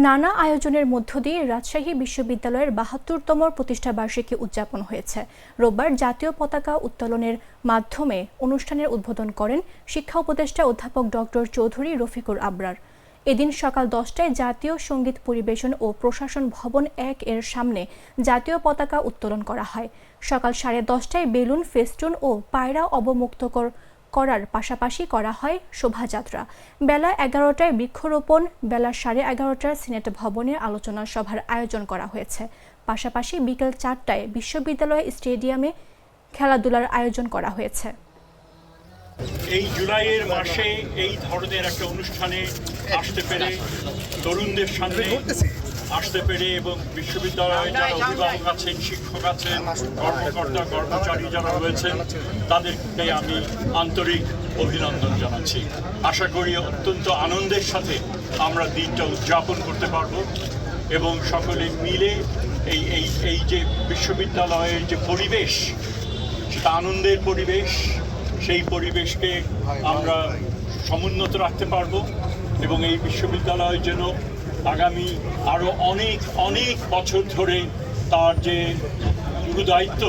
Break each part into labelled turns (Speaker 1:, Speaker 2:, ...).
Speaker 1: নানা আয়োজনের মধ্য দিয়ে রাজশাহী বিশ্ববিদ্যালয়ের ৭২তম প্রতিষ্ঠাবার্ষিকী উদযাপন হয়েছে। রোববার জাতীয় পতাকা উত্তোলনের মাধ্যমে অনুষ্ঠানের উদ্বোধন করেন শিক্ষা উপদেষ্টা অধ্যাপক ডক্টর চৌধুরী রফিকুর আবরার। এদিন সকাল ১০টায় জাতীয় সঙ্গীত পরিবেশন ও প্রশাসন ভবন ১ এর সামনে জাতীয় পতাকা উত্তোলন করা হয়। সকাল ১০:৩০টায় বেলুন, ফেস্টুন ও পায়রা অবমুক্ত করার পাশাপাশি করা হয় শোভাযাত্রা। বেলা ১১টায় বৃক্ষরোপণ, বেলা ১১:৩০টায় সিনেট ভবনে আলোচনা সভার আয়োজন করা হয়েছে। পাশাপাশি বিকেল ৪টায় বিশ্ববিদ্যালয় স্টেডিয়ামে খেলাধুলার আয়োজন করা হয়েছে।
Speaker 2: এই জুলাইয়ের মাসে এই ধরনের একটা অনুষ্ঠানে আসতে পেরে, তরুণদের সামনে আসতে পেরে এবং বিশ্ববিদ্যালয়ে যারা অভিভাবক আছেন, শিক্ষক আছেন, কর্মকর্তা কর্মচারী যারা রয়েছেন তাদেরকে আমি আন্তরিক অভিনন্দন জানাচ্ছি। আশা করি অত্যন্ত আনন্দের সাথে আমরা দিনটা উদযাপন করতে পারবো এবং সকলে মিলে এই যে বিশ্ববিদ্যালয়ের যে পরিবেশ, সেটা আনন্দের পরিবেশ, সেই পরিবেশকে আমরা সমুন্নত রাখতে পারবো এবং এই বিশ্ববিদ্যালয় যেন আগামী আরও অনেক বছর ধরে তার যে গুরুদায়িত্ব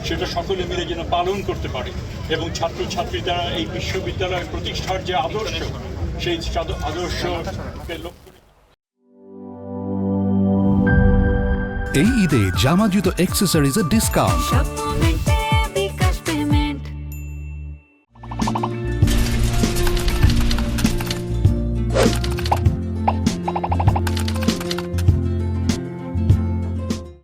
Speaker 2: সেটা সকলে মিলে যেন পালন করতে পারে এবং ছাত্রছাত্রীরা এই বিশ্ববিদ্যালয় প্রতিষ্ঠার যে আদর্শ, সেই আদর্শকে লক্ষ্য।
Speaker 3: এই ঈদে জামা জুতো অ্যাক্সেসরিজের ডিসকাউন্ট।